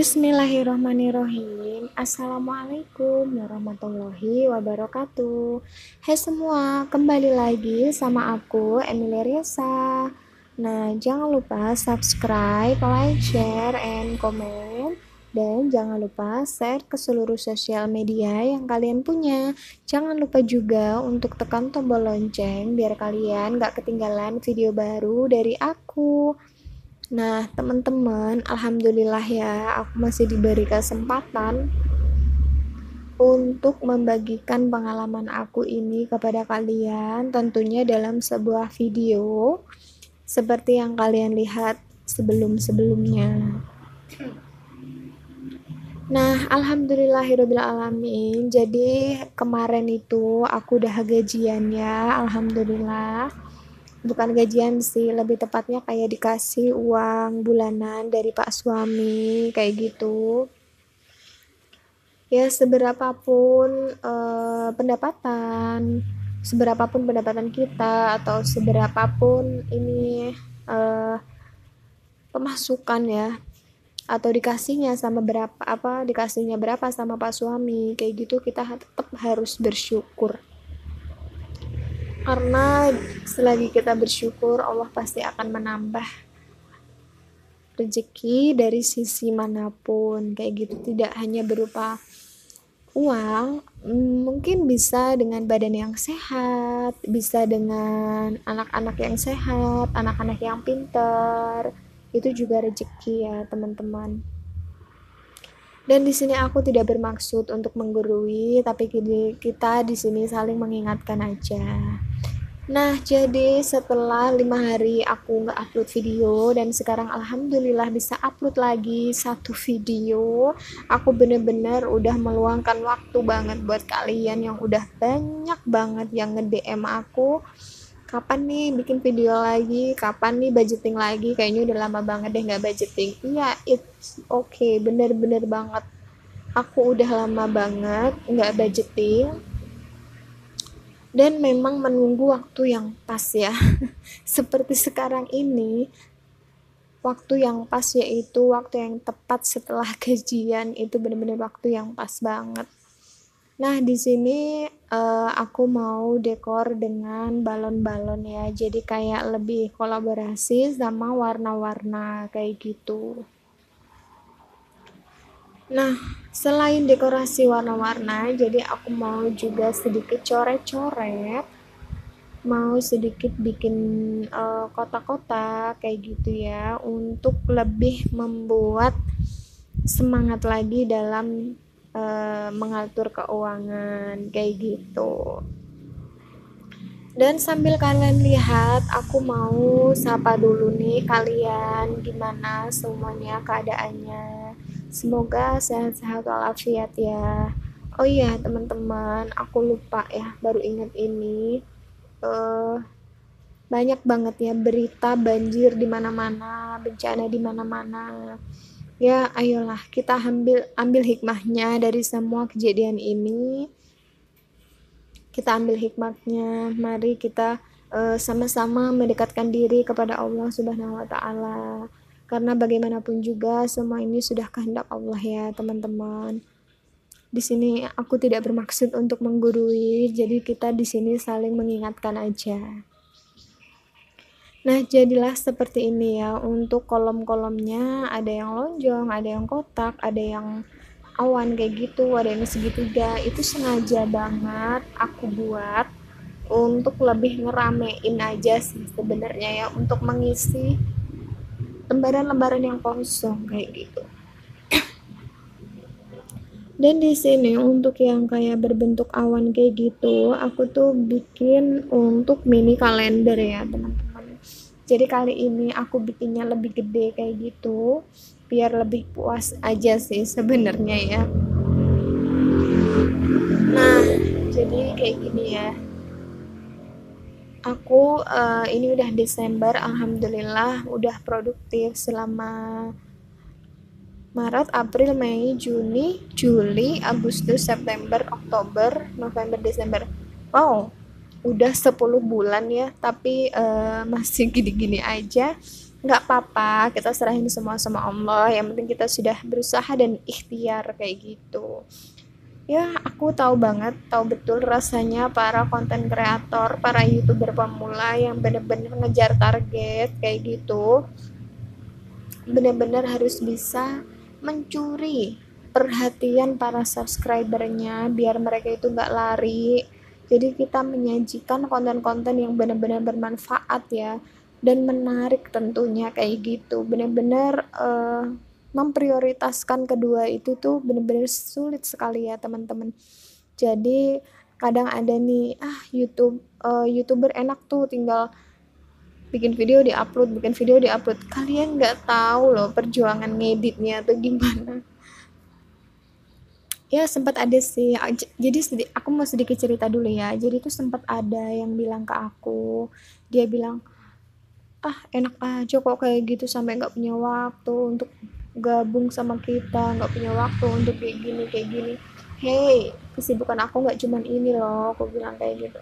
Bismillahirrahmanirrahim. Assalamualaikum warahmatullahi wabarakatuh. Hai semua, kembali lagi sama aku Emilia Riesa. Nah, jangan lupa subscribe, like, share, and comment. Dan jangan lupa share ke seluruh sosial media yang kalian punya. Jangan lupa juga untuk tekan tombol lonceng biar kalian gak ketinggalan video baru dari aku. Nah, teman-teman, alhamdulillah ya, aku masih diberi kesempatan untuk membagikan pengalaman aku ini kepada kalian, tentunya dalam sebuah video seperti yang kalian lihat sebelum-sebelumnya. Nah, alhamdulillahirrabbilalamin. Jadi kemarin itu aku udah gajian ya, alhamdulillah. Bukan gajian sih, lebih tepatnya kayak dikasih uang bulanan dari pak suami kayak gitu. Ya seberapapun pendapatan kita atau seberapapun ini pemasukan ya, atau dikasihnya berapa sama pak suami kayak gitu, kita tetap harus bersyukur. Karena selagi kita bersyukur, Allah pasti akan menambah rezeki dari sisi manapun kayak gitu, tidak hanya berupa uang, mungkin bisa dengan badan yang sehat, bisa dengan anak-anak yang sehat, anak-anak yang pintar, itu juga rezeki ya teman-teman. Dan di sini aku tidak bermaksud untuk menggurui, tapi kita di sini saling mengingatkan aja. Nah, jadi setelah 5 hari aku nggak upload video, dan sekarang alhamdulillah bisa upload lagi satu video. Aku bener-bener udah meluangkan waktu banget buat kalian yang udah banyak banget yang nge-DM aku. Kapan nih bikin video lagi? Kapan nih budgeting lagi? Kayaknya udah lama banget deh nggak budgeting. Iya, it's okay, bener-bener banget. Aku udah lama banget nggak budgeting. Dan memang menunggu waktu yang pas ya. Seperti sekarang ini, waktu yang pas yaitu waktu yang tepat setelah gajian, itu benar-benar waktu yang pas banget. Nah, di sini aku mau dekor dengan balon-balon ya. Jadi kayak lebih kolaborasi sama warna-warna kayak gitu. Nah, selain dekorasi warna-warna, jadi aku mau juga sedikit coret-coret, mau sedikit bikin kotak-kotak kayak gitu ya, untuk lebih membuat semangat lagi dalam mengatur keuangan kayak gitu. Dan sambil kalian lihat, aku mau sapa dulu nih kalian, gimana semuanya keadaannya. Semoga sehat-sehat walafiat ya. Oh iya teman-teman, aku lupa ya, baru ingat ini. Banyak banget ya berita banjir di mana-mana, bencana di mana-mana. Ya, ayolah kita ambil hikmahnya dari semua kejadian ini. Kita ambil hikmahnya, mari kita sama-sama mendekatkan diri kepada Allah Subhanahu wa taala. Karena bagaimanapun juga semua ini sudah kehendak Allah ya, teman-teman. Di sini aku tidak bermaksud untuk menggurui, jadi kita di sini saling mengingatkan aja. Nah, jadilah seperti ini ya. Untuk kolom-kolomnya ada yang lonjong, ada yang kotak, ada yang awan kayak gitu, ada yang segitiga. Itu sengaja banget aku buat untuk lebih ngeramein aja sih sebenarnya ya, untuk mengisi lembaran-lembaran yang kosong kayak gitu. Dan di sini untuk yang kayak berbentuk awan kayak gitu, aku tuh bikin untuk mini kalender ya teman-teman. Jadi kali ini aku bikinnya lebih gede kayak gitu, biar lebih puas aja sih sebenarnya ya. Nah, jadi kayak gini ya. Aku ini udah Desember, alhamdulillah udah produktif selama Maret, April, Mei, Juni, Juli, Agustus, September, Oktober, November, Desember. Wow, udah 10 bulan ya, tapi masih gini-gini aja. nggak apa-apa, kita serahin semua sama Allah, yang penting kita sudah berusaha dan ikhtiar kayak gitu. Ya, aku tahu banget, tahu betul rasanya para konten kreator, para YouTuber pemula yang bener-bener ngejar target kayak gitu, bener-bener harus bisa mencuri perhatian para subscribernya biar mereka itu nggak lari. Jadi kita menyajikan konten-konten yang benar-benar bermanfaat ya, dan menarik tentunya kayak gitu. Benar-benar memprioritaskan kedua itu tuh benar-benar sulit sekali ya teman-teman. Jadi kadang ada nih YouTuber enak tuh tinggal bikin video diupload, bikin video diupload. Kalian nggak tahu loh perjuangan ngeditnya tuh gimana. Ya sempat ada sih. Jadi aku mau sedikit cerita dulu ya. Jadi tuh sempat ada yang bilang ke aku, dia bilang, ah enak aja kok kayak gitu sampai nggak punya waktu untuk gabung sama kita, nggak punya waktu untuk kayak gini. Hey, kesibukan aku nggak cuman ini loh, aku bilang kayak gitu.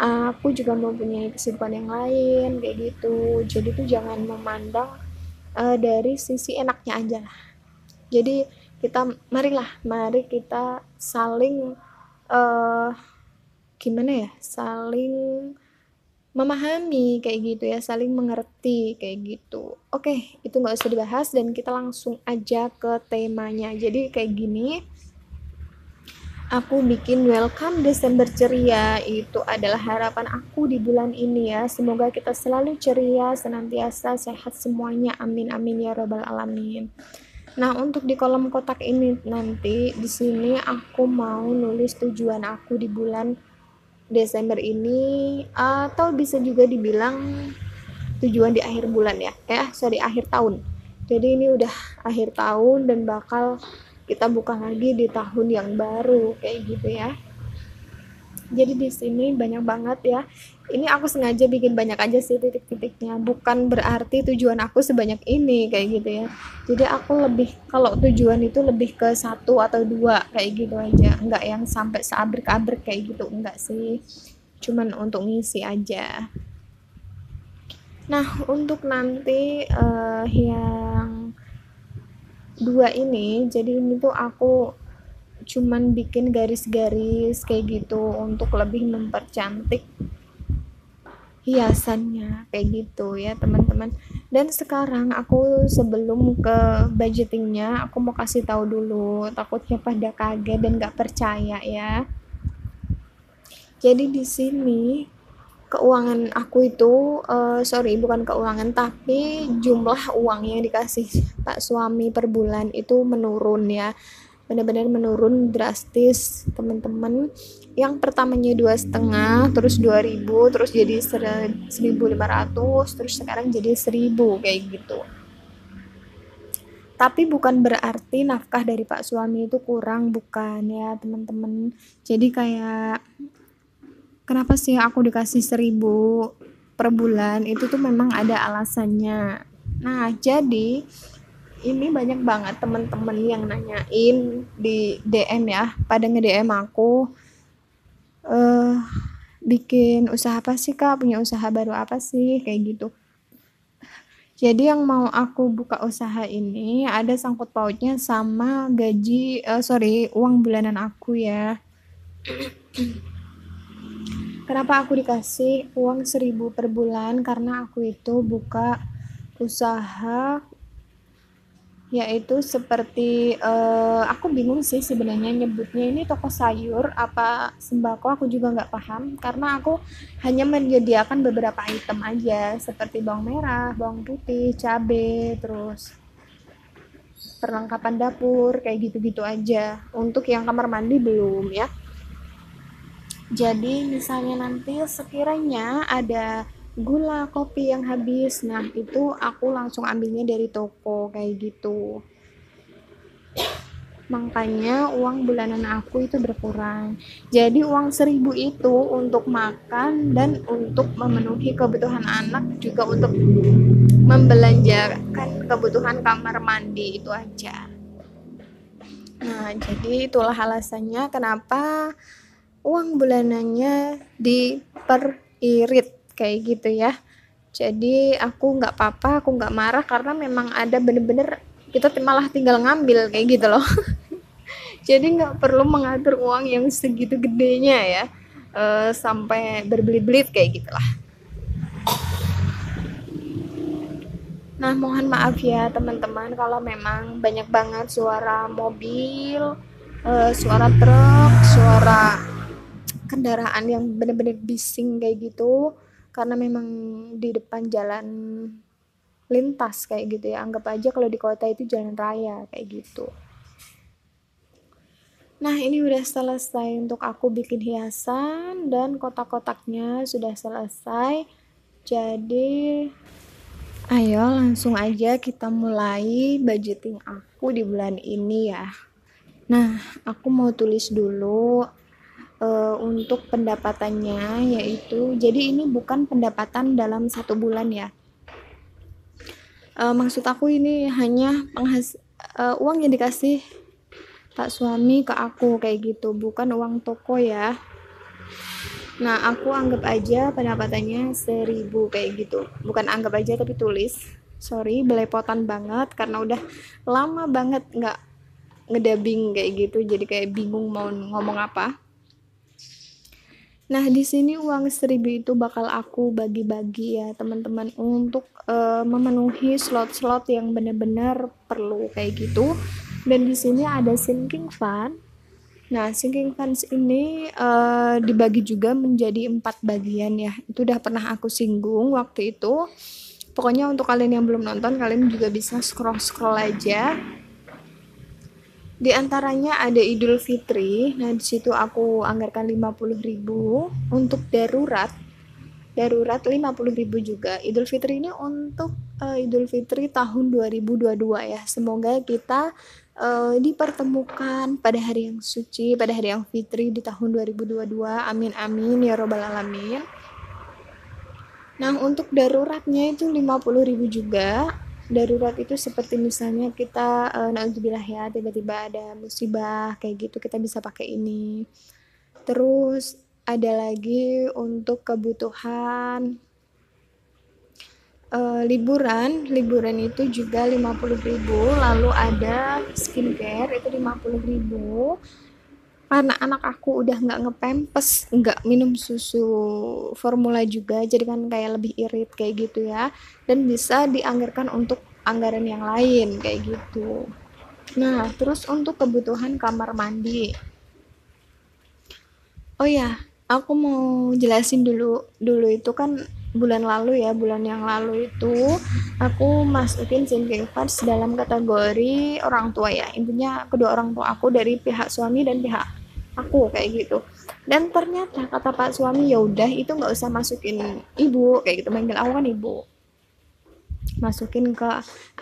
Aku juga mau punya kesibukan yang lain kayak gitu. Jadi tuh jangan memandang dari sisi enaknya aja lah. Jadi mari kita saling uh, gimana ya, saling memahami kayak gitu ya, saling mengerti kayak gitu. Oke, itu nggak usah dibahas dan kita langsung aja ke temanya. Jadi kayak gini, aku bikin welcome Desember ceria, itu adalah harapan aku di bulan ini ya. Semoga kita selalu ceria, senantiasa sehat semuanya. Amin amin ya robbal alamin. Nah, untuk di kolom kotak ini nanti di sini aku mau nulis tujuan aku di bulan Desember ini, atau bisa juga dibilang tujuan di akhir bulan ya. Akhir tahun. Jadi ini udah akhir tahun dan bakal kita buka lagi di tahun yang baru kayak gitu ya. Jadi di sini banyak banget ya. Ini aku sengaja bikin banyak aja sih titik-titiknya. Bukan berarti tujuan aku sebanyak ini kayak gitu ya. Jadi aku lebih, kalau tujuan itu lebih ke satu atau dua kayak gitu aja. Enggak yang sampai seabrek-abrek kayak gitu, enggak sih. Cuman untuk ngisi aja. Nah, untuk nanti yang dua ini, jadi ini tuh aku cuman bikin garis-garis kayak gitu untuk lebih mempercantik hiasannya kayak gitu ya teman-teman. Dan sekarang aku sebelum ke budgetingnya, aku mau kasih tahu dulu, takutnya pada kaget dan nggak percaya ya. Jadi di sini keuangan aku itu bukan keuangan, tapi jumlah uang yang dikasih Pak suami per bulan itu menurun ya, benar-benar menurun drastis teman-teman. Yang pertamanya 2,5, terus 2.000, terus jadi 1.500, terus sekarang jadi 1.000 kayak gitu. Tapi bukan berarti nafkah dari Pak suami itu kurang, bukan ya teman-teman. Jadi kayak kenapa sih aku dikasih 1.000 per bulan, itu tuh memang ada alasannya. Nah, jadi ini banyak banget teman-teman yang nanyain di DM ya, pada nge-DM aku, bikin usaha apa sih kak, punya usaha baru apa sih, kayak gitu. Jadi yang mau aku buka usaha ini ada sangkut pautnya sama uang bulanan aku ya. Kenapa aku dikasih uang 1.000 per bulan? Karena aku itu buka usaha, yaitu seperti aku bingung sih sebenarnya nyebutnya ini toko sayur apa sembako, aku juga nggak paham karena aku hanya menyediakan beberapa item aja seperti bawang merah, bawang putih, cabai, terus perlengkapan dapur kayak gitu-gitu aja. Untuk yang kamar mandi belum ya. Jadi misalnya nanti sekiranya ada gula kopi yang habis, nah itu aku langsung ambilnya dari toko kayak gitu. Makanya uang bulanan aku itu berkurang. Jadi uang 1.000 itu untuk makan dan untuk memenuhi kebutuhan anak, juga untuk membelanjakan kebutuhan kamar mandi, itu aja. Nah, jadi itulah alasannya kenapa uang bulanannya diperirit kayak gitu ya. Jadi aku nggak apa-apa, aku nggak marah karena memang ada bener-bener kita malah tinggal ngambil kayak gitu loh. Jadi nggak perlu mengatur uang yang segitu gedenya ya, sampai berbelit-belit kayak gitulah. Nah, mohon maaf ya teman-teman kalau memang banyak banget suara mobil, suara truk, suara kendaraan yang benar-benar bising kayak gitu, karena memang di depan jalan lintas kayak gitu ya. Anggap aja kalau di kota itu jalan raya kayak gitu. Nah, ini udah selesai untuk aku bikin hiasan dan kotak-kotaknya sudah selesai. Jadi, ayo langsung aja kita mulai budgeting aku di bulan ini ya. Nah, aku mau tulis dulu untuk pendapatannya, yaitu jadi ini bukan pendapatan dalam 1 bulan ya. Maksud aku ini hanya uang yang dikasih Pak suami ke aku kayak gitu, bukan uang toko ya. Nah, aku anggap aja pendapatannya 1.000 kayak gitu. Bukan anggap aja tapi tulis. Sorry, belepotan banget karena udah lama banget nggak ngedabing kayak gitu, jadi kayak bingung mau ngomong apa. Nah, di sini uang 1.000 itu bakal aku bagi-bagi ya teman-teman untuk memenuhi slot-slot yang benar-benar perlu kayak gitu. Dan di sini ada sinking fund. Nah, sinking funds ini dibagi juga menjadi 4 bagian ya. Itu udah pernah aku singgung waktu itu. Pokoknya untuk kalian yang belum nonton, kalian juga bisa scroll-scroll aja. Di antaranya ada Idul Fitri. Nah, di situ aku anggarkan 50.000 untuk darurat. Darurat 50.000 juga. Idul Fitri ini untuk Idul Fitri tahun 2022 ya. Semoga kita dipertemukan pada hari yang suci, pada hari yang fitri di tahun 2022. Amin amin ya robbal alamin. Nah, untuk daruratnya itu 50.000 juga. Darurat itu seperti misalnya kita naudzubillah ya, tiba-tiba ada musibah kayak gitu, kita bisa pakai ini. Terus ada lagi untuk kebutuhan liburan itu juga 50.000. Lalu ada skincare itu 50.000 karena anak aku udah nggak ngepempes, nggak minum susu formula juga, jadi kan kayak lebih irit kayak gitu ya, dan bisa dianggarkan untuk anggaran yang lain kayak gitu. Nah, terus untuk kebutuhan kamar mandi, oh ya, aku mau jelasin dulu itu kan bulan yang lalu itu aku masukin sinking funds dalam kategori orang tua ya. Intinya kedua orang tua aku dari pihak suami dan pihak aku kayak gitu. Dan ternyata kata Pak suami, ya udah itu nggak usah masukin ibu kayak gitu, manggil aku kan ibu. Masukin ke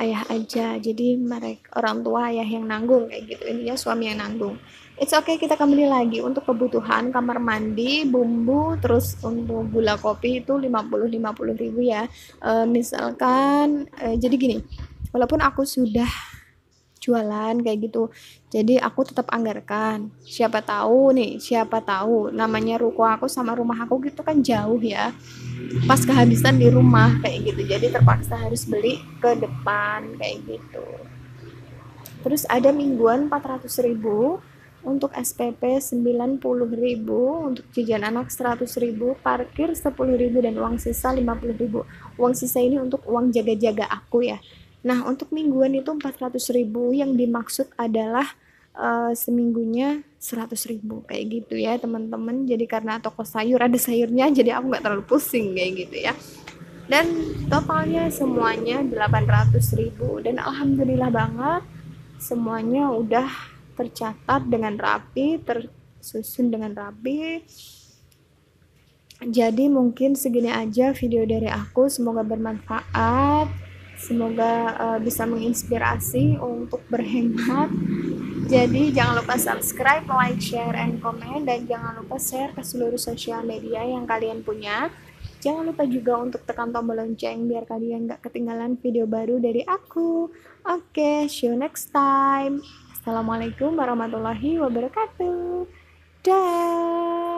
ayah aja, jadi mereka orang tua ayah yang nanggung kayak gitu, intinya suami yang nanggung. It's okay, kita kembali lagi untuk kebutuhan kamar mandi, bumbu, terus untuk gula kopi itu 50.000 ya. Misalkan jadi gini, walaupun aku sudah jualan kayak gitu, jadi aku tetap anggarkan. Siapa tahu namanya ruko aku sama rumah aku gitu kan jauh ya, pas kehabisan di rumah kayak gitu, jadi terpaksa harus beli ke depan kayak gitu. Terus ada mingguan 400.000 untuk SPP 90.000, untuk jajan anak 100.000, parkir 10.000, dan uang sisa 50.000. Uang sisa ini untuk uang jaga-jaga aku ya. Nah, untuk mingguan itu 400.000, yang dimaksud adalah seminggunya 100.000 kayak gitu ya teman-teman. Jadi karena toko sayur ada sayurnya, jadi aku nggak terlalu pusing kayak gitu ya. Dan totalnya semuanya 800.000, dan alhamdulillah banget semuanya udah tercatat dengan rapi, tersusun dengan rapi. Jadi mungkin segini aja video dari aku, semoga bermanfaat, semoga bisa menginspirasi untuk berhemat. Jadi jangan lupa subscribe, like, share, and comment, dan jangan lupa share ke seluruh sosial media yang kalian punya. Jangan lupa juga untuk tekan tombol lonceng biar kalian gak ketinggalan video baru dari aku. Oke, see you next time. Assalamualaikum warahmatullahi wabarakatuh. Dah.